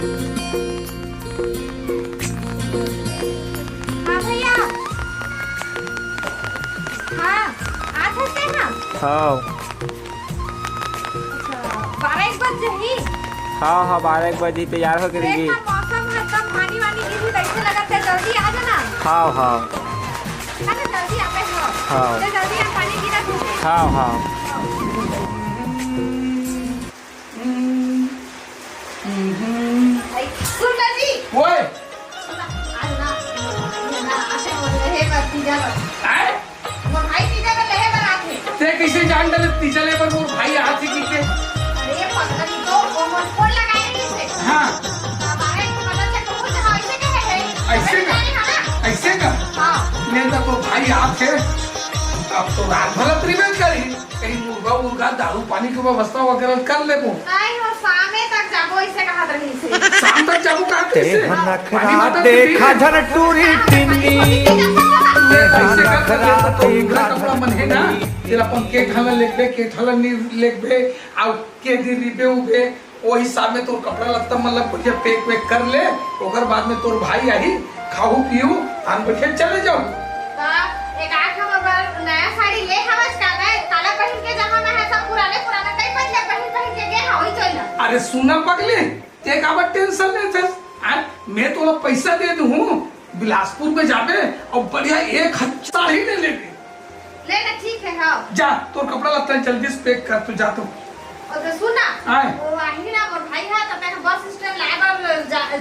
हाँ भैया। हाँ आ सकते हैं। हाँ अच्छा 12-1 बजे ही। हाँ 12-1 बजे तैयार हो करेगी। देखना मौसम है तब पानी वानी की भी कैसे लगता है, जल्दी आ जाना। हाँ ना जल्दी आ गए हो। हाँ। तो जल्दी हम पानी गिरा दूँगी। हाँ सुन जी। ओए आज ना आशा बोल रहे हैं तीजा पर। आए वो भाई तीजा पर लहे पर आते। ते कैसे जान डले तीसरे पर वो भाई हाथ से की के। अरे पता नहीं तो वो फोन लगाए किसे। हाँ हमारे पता चल तो कुछ ऐसे कहे है। ऐसे का ऐसे का हाँ। मैं तो भाई हाथ से अब तो रात भर त्रिवेद करी कहीं मुर्गा दारू पानी की व्यवस्था वगैरह कर ले वो नहीं वो शाम तक जाबो ऐसे कहा रही से। शाम तक जाबू का कैसे नखरा देखा झर टूरी टिन्नी ऐसे का कपड़ा मन है ना तेरा अपन के ढाला लेबे के ढाला नी लेबे आ के दी रिबे उबे ओ हिसाब में तोर कपड़ा लगता मतलब बढ़िया पैक वैक कर ले ओकर बाद में तोर भाई आई खाऊ पीऊ आन बैठे चले जाओ। एक आठ हम नया साड़ी ले हवस का है काला पहन के जमाना है सब पुराने कई पहले पहन के गए होई चल। अरे सुना पगले ते का टेंशन ले थे मैं तोला पैसा दे दूं बिलासपुर में जाबे और बढ़िया 1000 साड़ी ले लेबे। ले ना ठीक है हां जा तोर कपड़ा लगता है जल्दी से पैक कर तू जा तो। और सुना आए वो आही ना मोर भाई है तो मैं बस स्टैंड लाए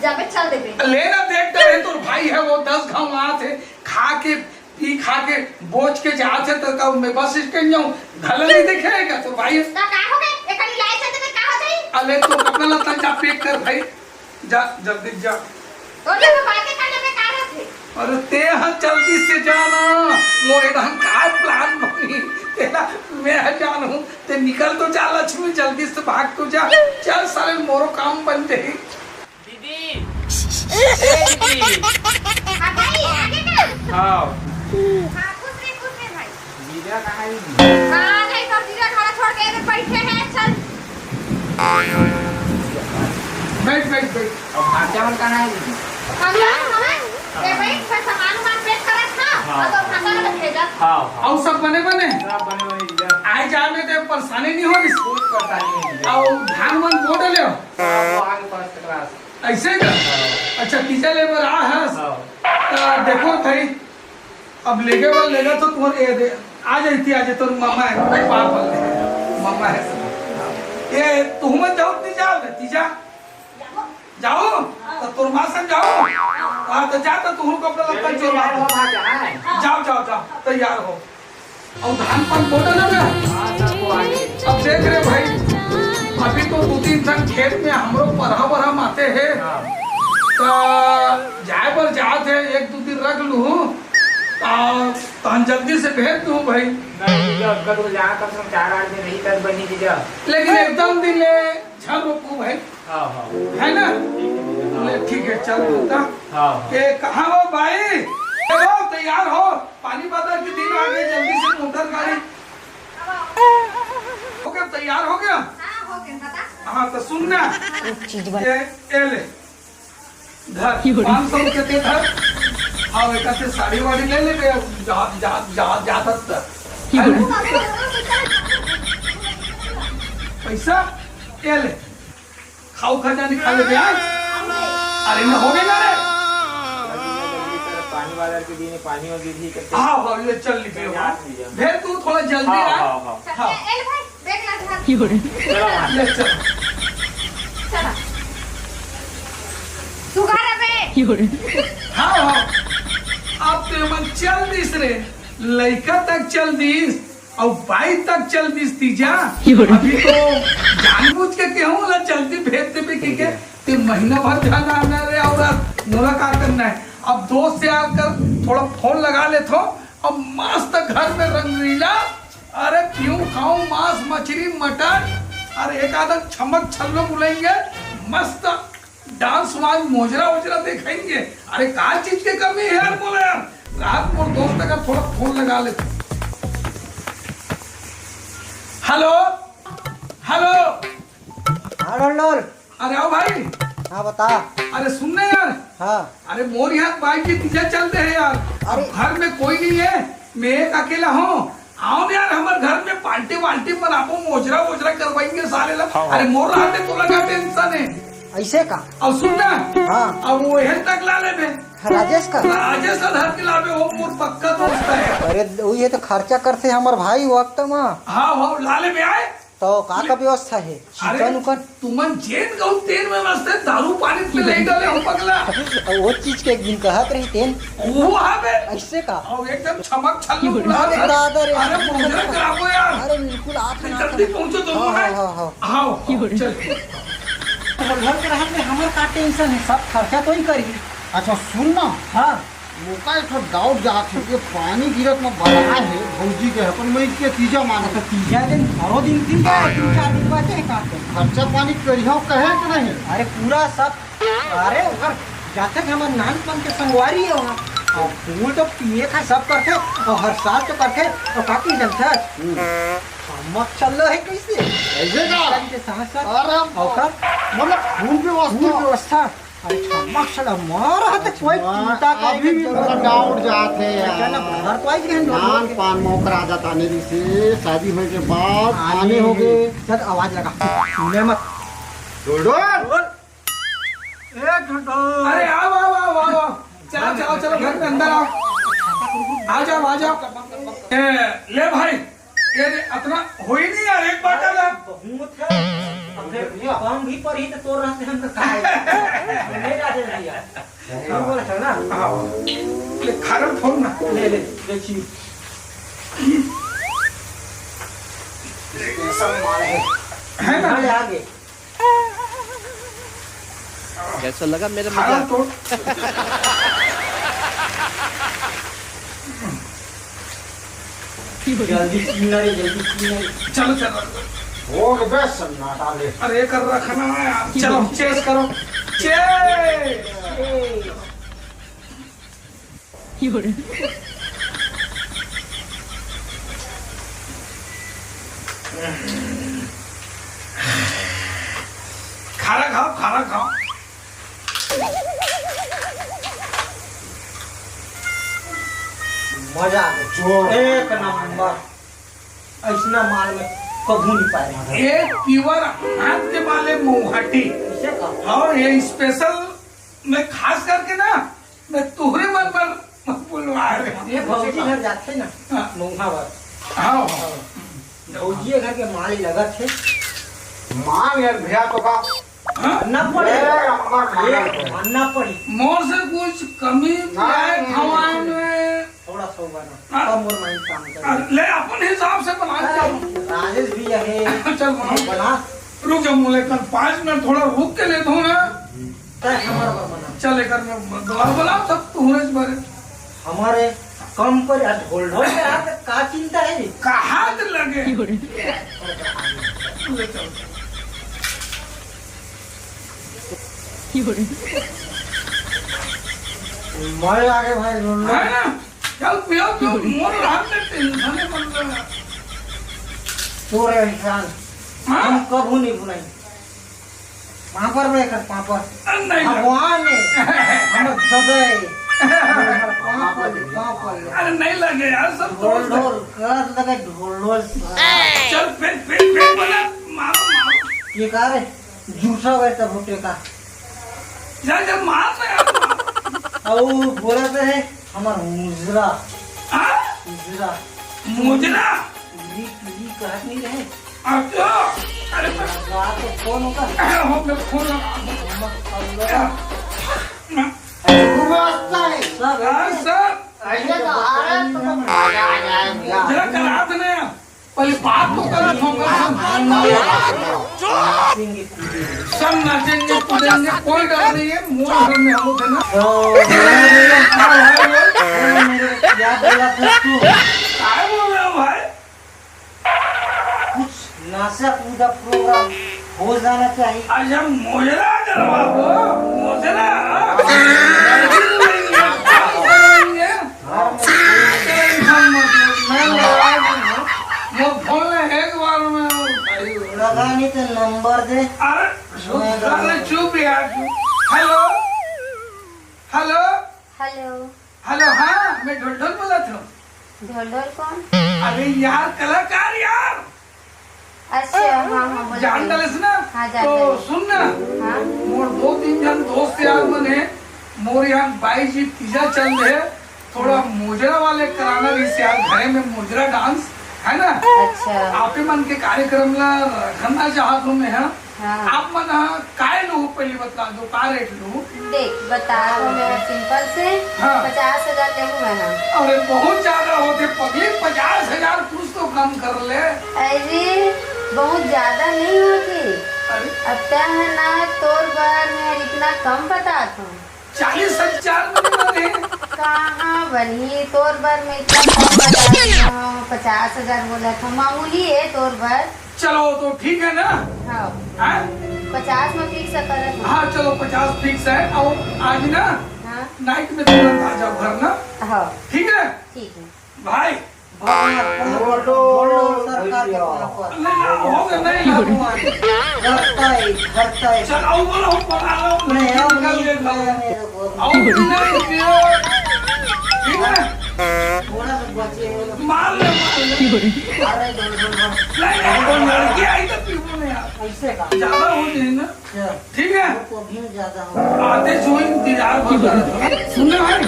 जाबे चल देबे। लेना देख रहे तोर भाई है वो 10 गांव वहां से खा के पी खा के बोझ के जा से तो का मैं बस स्टैंड जाऊं घला नहीं दिखेगा तोर भाई तो का हो गए एकनी लाए से तो का हो जाई। अले तो कपड़ा लगता जा पैक कर भाई जा जल्दी जा। और ये बातें करने में का रहे थे। अरे ते हाँ जल्दी से जाना मोरे ढंग का प्लान बनी तेरा मैं जानू ते निकल तो जा लक्ष्मी जल्दी से भाग तो जा चल सारे मोरो काम बन जाए। दीदी दीदी हां भाई आगे का। हाँ हां कुछ नहीं भाई। जीजा कहाँ है? हां नहीं तो जीजा खाना छोड़ के इधर बैठे हैं चल। बैठ अब भात चावल कहाँ है दीदी? हम ए भाई सब सामान पैक करा था और तो खाना में भेजा। हाँ और सब बने सब बने हुए जीजा आए जाने ते परेशानी नहीं होगी कुछ पता नहीं है जीजा। और धान वन बोट ले वो आगे फर्स्ट क्लास। ऐसे का अच्छा टीचर लेबर आ है देखो भाई अब लेके वाल लेगा तो तुम्हारे आ जाती तो मामा है पापा मामा है ये तुम मत जाओ तीजा जाओ तो तोर मां संग जाओ हां तो जा तो तुम कपड़ा लगता है चोर जाओ तैयार हो और धान पान बोतल है अब देख रहे भाई अभी तो 2-3 दिन खेत में हमरो परहा माते हैं तो जाए पर जात है 1-2 दिन रख लूं तो जल्दी से भेज दूं भाई। नहीं जीजा कल को जहाँ कम से कम 4-8 दिन नहीं कर बनी जीजा। लेकिन एकदम दिन ले झल रोकू भाई हाँ है ना ठीक है चल दूंगा। हाँ के कहाँ हो भाई हो तैयार हो पानी बदल के दिन आ गए जल्दी से मोटर गाड़ी हो गया तैयार हो गया। हां हो गया बता। हाँ तो सुनना ये ले धर 500 रुपये दे धर और एक से साड़ी वाड़ी ले ले जा पैसा ये ले खाओ खजा निकाले दे अरे ना हो गया ना रे पानी वाला के दिन पानी होगी भी करते। हाँ ले चल निकले भेज तू थोड़ा जल्दी आ हाँ ए भाई देख ला ले चल चला सुगार पे। हाँ अब तो मन चल दिस रे लड़का तक चल दिस और बाई तक चल दिस तीजा अभी तो जानबूझ के कहूँ ला जल्दी भेज दे के ते महीना भर ध्यान आना रे औरत मोला का करना है। अब दोस्त से आकर थोड़ा फोन लगा ले तो अब मस्त घर में रंगीला अरे क्यों खाऊं मांस मछली मटन अरे एक आधा छमक छल्लो बुलाएंगे मस्त डांस वाज मोजरा वोजरा दिखाएंगे। अरे का चीज के कमी है यार बोले यार रात को दोस्त का थोड़ा फोन लगा ले। हेलो हेलो हाँ डोल अरे आओ भाई हाँ बता। अरे सुनने यार, हाँ अरे मोर यहाँ बाइक की पीछे चलते हैं यार। अब अरे। घर में कोई नहीं है, मैं एक अकेला हूँ। आओ यार हमारे घर में पार्टी वाल्टी बनाबो, मोजरा वोजरा करवाएंगे साले लोग। अरे मोर रहते तो लगा टेंशन है। ऐसे का। अब सुनना, हाँ। अब वो यहाँ तक ला ले बे। राजेश का। राजेश का घर के लावे, वो मोर पक्का दोस्त है। अरे ये तो खर्चा करते हमार भाई वक्त में। हाँ हाँ ला ले बे आए। तो का व्यवस्था है? अरे चिकन उकन तुमन जेन गौ तेन में मस्त है, दारू पानी पे ले डाले हो पगला। वो चीज के एक दिन कहत रही तेन। वो हाँ बे। ऐसे का। और एकदम चमक छल्लू बुला। अरे दादा रे। अरे मोजरा कराबो यार। अरे बिल्कुल आप जल्दी पहुंचो तुम। हाँ हाँ हाँ। आओ चल। घर के रहत में हमार का टेंशन है, सब खर्चा तो ही करी। अच्छा सुन ना, हाँ मोका एक डाउट जात है कि पानी गिरत में बड़ा है भौजी के अपन में इसके तीजा माने तो तीजा दिन घरों दिन थी क्या? 3-4 दिन बचे हैं का? खर्चा पानी करियो कहे कि नहीं? अरे पूरा सब। अरे उधर जाते थे हमारे नानपन के संगवारी है वहाँ। और फूल तो पिए खा सब करते और हर साल तो करते। और काकी जनता मत चल रहा है कैसे? ऐसे का? के साथ साथ अरे और मतलब फूल फूल व्यवस्था व्यवस्था। अरे चमक चला मार है कोई चिंता अभी भी मोका डाउट जात है क्या ना यार। घर तो आई गए नान पान मोकर आ जाता नहीं से शादी होने के बाद आने हो गए। चल आवाज लगा सुने मत। डोडो अरे आओ आओ आओ आओ आओ। चलो चलो चलो घर में अंदर आओ। आ जाओ आ जाओ। ले भाई, ये अपना हो ही नहीं यार, एक बाटा ला। बहुत है। अब फिर कम भी पर ही तो तोड़ रहा से हम तो खाए ले जा दे दिया। ये बोला था ना। आओ ले खारल फोन ना। ले ले देखिए सब मारे है ना? है आगे। कैसा लगा मेरा खारल मजाक? तोड़। जल्दी जल्दी चलो चलो। हो गए सन्नाटा ले। अरे कर रखना है यार। चलो चेस करो। चेस। खाना खाओ खाना खाओ। मजा आ गया। एक नंबर ऐसा माल में कभी नहीं पाए। एक प्योर हाथ के वाले मोहाटी ऐसे का। और ये स्पेशल मैं खास करके ना मैं तुहरे मन पर बुलवा रहे। ये भौजी घर जाते ना हाँ। मोहा बात। हाँ भौजी घर के माल ही लगत है। मान यार भैया तो का अन्ना पड़े अन्ना पड़ी। मोर से कुछ कमी आए खवाए में थोड़ा सा बना कम और माइंड काम कर। ले अपन हिसाब से बना चल। राजेश भी है चल बना। बना। रुक जाओ मुझे कल 5 मिनट थोड़ा रुक के ले दो ना। तय हमारा बना। चल लेकर मैं बुलाओ सब तुहरे बारे। हमारे कम पर ढोल ढोल के हाथ में का चिंता है जी? कहाँ लगे। ले चल। मरे आगे भाई रोल है ना? चल पियो पियो। मोर हाथ में टेंशन है बन रहा। पूरे इंसान हाँ? हम कभी नहीं भुलाएंगे। पापड़ में कर पापड़ नहीं लगा। भगवान ने हम सदै पापड़ अरे नहीं लगे यार सब ढोल दोस्त हैं। ढोल कर लगे ढोल ढोल। चल फिर बोला मारो मारो। ये कह रहे जूठा गए तब भुट्टे का जा जा मार ना यार। और बोला तो है हमारा मुजरा हाँ? मुजरा मुजरा। ली कहत नहीं रहे। अच्छा अरे रात को फोन होगा। हम लोग फोन लगा। व्यवस्था है। सब हाँ सब ऐसे का आ रहा है तो जरा करा देना यार। पहले बात तो कर सब नाचेंगे कूदेंगे कोई डर नहीं है। मोर घर में हम थे ना। क्या बोला था तू? काय बोल रहे हो भाई? कुछ नाचा कूदा प्रोग्राम हो जाना चाहिए। अच्छा मोजरा करवा दो। मोजरा वो फोन है एक बार में। लगा नहीं तो नंबर दे। अरे चुप यार। हेलो हेलो हेलो हेलो, हाँ मैं ढोल बोला था। ढोल कौन? अरे यार कलाकार यार, अच्छा हाँ हाँ बोलो। जान डालिस ना। हाँ, जान तो डालिस। सुन ना, हाँ मोर 2-3 जन दोस्त यार मने मोर यहाँ 22 जी तीजा चल रहे, थोड़ा मुजरा वाले कराना इस यार घरे में मुजरा डांस है ना। अच्छा आपे मन के कार्यक्रम ला रखना चाहत हूँ मैं। हाँ हाँ आप मन काय लू पहले बता दो, का रेट लू? देख बता रहा मैं सिंपल से हाँ। 50,000 लेबू मैं ना। अरे बहुत ज्यादा होते पगली, 50,000 कुछ तो कम कर ले। अरे बहुत ज्यादा नहीं होती। अरे अब क्या है ना तोर बार मैं इतना कम बता दूँ 40,000 बने। कहाँ बनी तोर बार में इतना कम बता रही हूँ। 50,000 बोला था, मामूली है तोर बार। चलो तो ठीक है ना। हाँ हाँ 50 में फिक्स कर। हाँ चलो 50 फिक्स है। और आज ना हाँ नाइट में तुरंत आ जाओ घर ना, हाँ ठीक है ठीक है। भाई? बोलो सरकार के पास। नहीं हो गया, नहीं करता है चल आओ बोलो, बना लो नहीं अब निकल नहीं ले मेरे को आओ नहीं पियो, ठीक है थोड़ा सा बचे। मार ले अरे नहीं लड़की आई तो पीबो नहीं यार, ऐसे का ज्यादा हो जाए ना, ठीक है। तो भी ज्यादा हो। आते छो इंतजार कर सुनने भाई,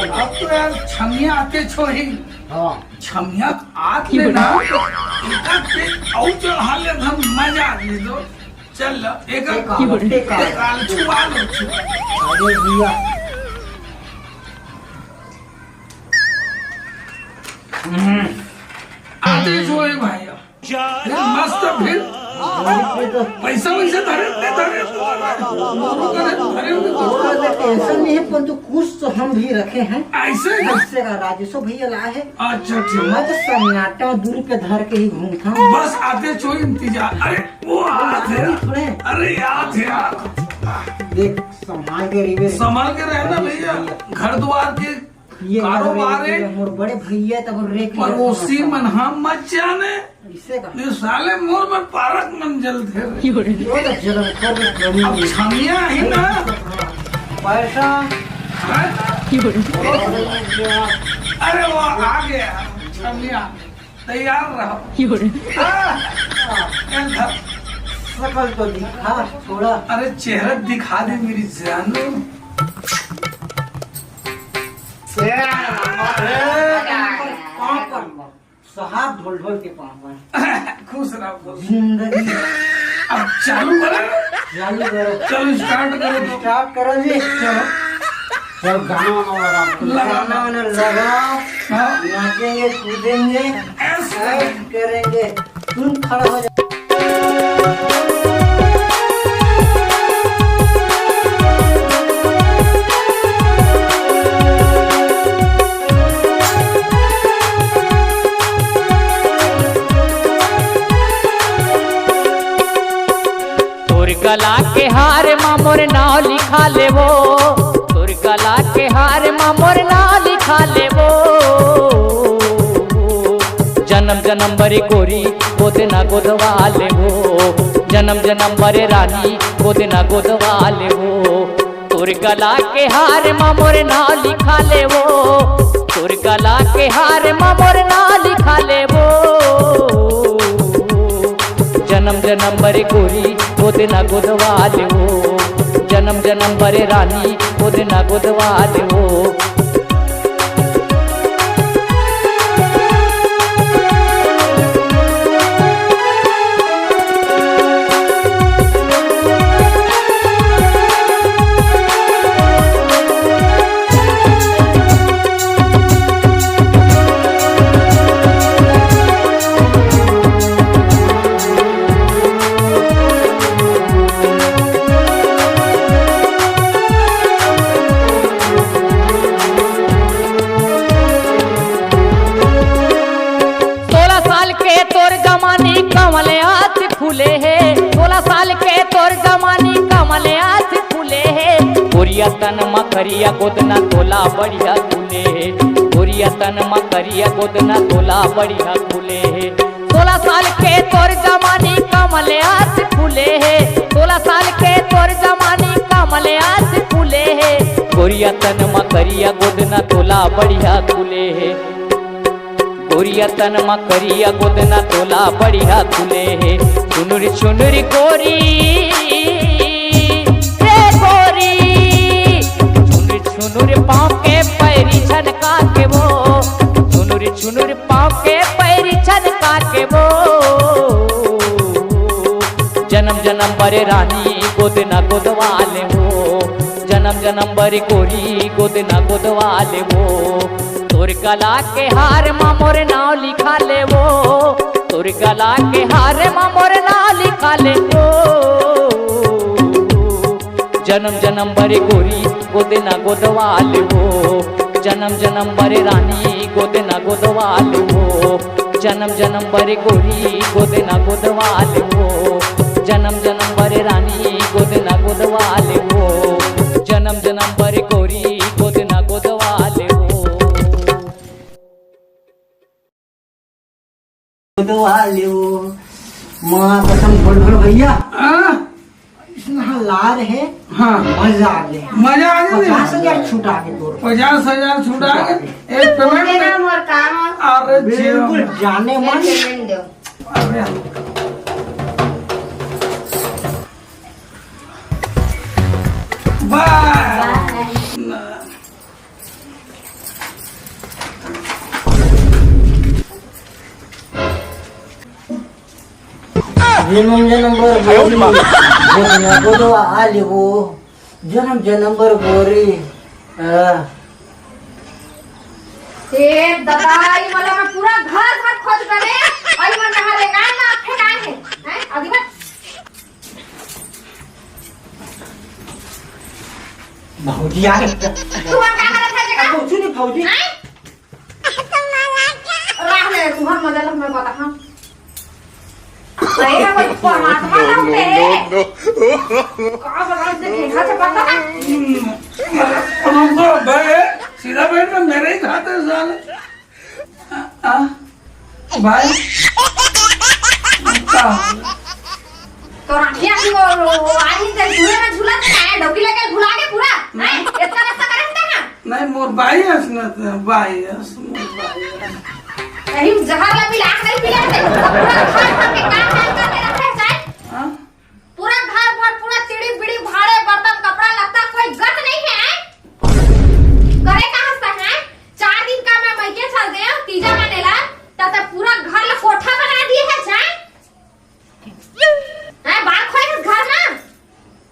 अब तो यार छमिया आते छो ही। हाँ छमिया आत ले ना एका पे औ चढ़ा ले हम मजा ले दो। चल एक काल छुआ लो अरे भैया आते छो ही भाई मस्त फिर पैसा वैसा धरे थोड़ा सा टेंशन नहीं है, परंतु कुछ तो हम भी रखे हैं। ऐसे ऐसे का राजेशो भैया लाए है। अच्छा ठीक, मैं तो सन्नाटा दूर पे धर के ही घूमता हूँ। बस आते छो इंतजार। अरे वो आते थोड़े अरे याद है यार, देख संभाल के रिवे संभाल के रहना भैया, घर द्वार के ये कारोबार है। मोर बड़े भैया तब रेक पड़ोसी मन हम मत जाने, ऐसे का ये साले मोर में पारक मन जलते रहे। वो तो जलन कर अब छमिया ही ना पैसा है? अरे वो आ गया छमिया, तैयार रहो। हाँ, सकल तो दिखा थोड़ा। अरे चेहरा दिखा दे मेरी जानू। हाथ ढोल ढोल के पाँव खुश रहो। जिंदगी अब चालू करो, चालू करो। चलो स्टार्ट करो तो। स्टार्ट करो जी। चलो सब गाना वाना गाना वाना लगाओ, हाँ, नाचेंगे कूदेंगे ऐसे ऐश करेंगे। तुम खड़ा हो जाओ। गला के हार मामोर नाव लिखा लेवो, तोर गला के हार मामोर नाव लिखा लेवो। जन्म जन्म बरे गोरी गोद ना गोदवा लेवो, जन्म जन्म बरे रानी गोद ना गोदवा लेवो। तोर गला के हार मामोर नाव लिखा लेवो, तोर गला के हार मामोर नाव लिखा लेवो। जन्म जन्म बरे गोरी गोद ना गोदवा लेवो, जन्म जन्म बरे रानी गोद ना गोदवा लेवो। फूले है 16 साल के तोर जमानी कमले हाथ फूले है। गोरिया तन मकरिया गोदना तोला बढ़िया फूले है, गोरिया तन मकरिया गोदना तोला बढ़िया फूले है। 16 साल के तोर जमानी कमले हाथ फूले है, 16 साल के तोर जमानी कमले हाथ गोरिया तन मा करिया गोदना तोला बढ़िया खुले है गोरिया तन मा करिया गोदना तोला बढ़िया खुले है चुनुरी गोरी रे गोरी चुनुरी पाँव के पैरी छनका के वो चुनुरी पाँव के पैरी छनका के वो जन्म जन्म बरे रानी गोदना गोदवाले वो जन्म जन्म बरे गोरी गोदना गोदवाले वो तोर गला के हार माँ मोर नाव लिखा ले वो तोर गला के हार माँ मोर नाव लिखा ले वो जन्म जन्म बरे गोरी गोदना गोदवाले वो जन्म जन्म बरे रानी गोदना गोदवाले वो जन्म जन्म बरे गोरी गोदना गोदवाले वो जन्म जन्म बरे रानी गोदना गोदवाले वो जन्म जन्म बरे गोरी गोदना गोदवाले वो गोदवाले वो माँ कसम बोल भैया हाँ इतना लार है हाँ मजा आ गया मजा आ गया 50,000 छूटा के तोर 50,000 छूटा के एक पेमेंट मेरा में मोर काम अरे बिल्कुल जाने मन पेमेंट दो अरे बाय जन्म जन्म बर गोरी गोदना गोदवाले वो जन्म जन्म बर गोरी ए दबाई मला मैं पूरा घर खोज करे आई मन नहा ले गाय ना फेंकाए है आदि बात भौजी आ गए तू का करे था जगह पूछू नहीं भौजी राह ले तुम्हार मजा लग मैं पता हां सही है कोई परमात्मा ना तेरे का बड़ा से देखा से पता रुको भाई सीधा बैठ में मेरे ही खाते साले भाई तो राखिया की वो आनी से झूले में झूला है डोकी लेके झूला के पूरा नहीं इतना रास्ता करे होता है नहीं मोर भाई हसनत भाई हस मोर भाई नहीं जहर ला मिला के नहीं पिला दे पूरा घर भर के काम करके रखे साहब हां पूरा घर भर पूरा चिड़ी बिड़ी भाड़े बर्तन कपड़ा लगता कोई गत नहीं है करे का हंसता है 4 दिन का मैं मैके चल गया तीजा मनेला तब पूरा घर ला कोठा बना दिए है जाए है बाल खोए इस घर में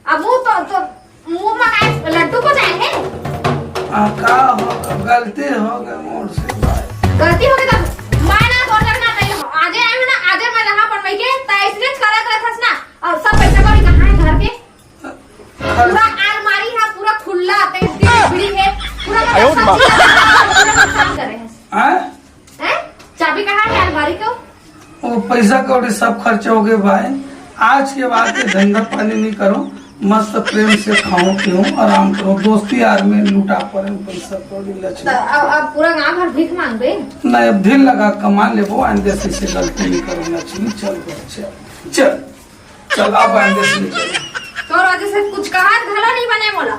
अब मुंह तो मुंह में काय लड्डू को जाए है का हो गलती हो गई मोर से भाई गलती हो गई तब मैं ना तोड़ लगना नहीं हो आजे आए हो ना आजे मैं यहाँ पर मैके इसलिए करत रहस ना और सब पैसा कौड़ी कहाँ है घर के पूरा अलमारी है पूरा खुला बिड़ी है पूरा नुकसान कर रहे हैं हैं चाबी कहाँ है अलमारी को वो पैसा कौड़ी सब खर्च हो गए भाई आज के बाद ये धंधा पानी नहीं करो मस्त प्रेम से खाओ पियो आराम करो दोस्ती यार में लूटा पड़े पैसा कौड़ी लक्ष्मी अब पूरा गांव भर भीख मांग गए नहीं अब दिल लगा कमा ले वो आइंदे से गलती नहीं करो लक्ष्मी चल चल चल चल आप आइंदे से नहीं करो तो राजे से कुछ कहा घला नहीं बने बोला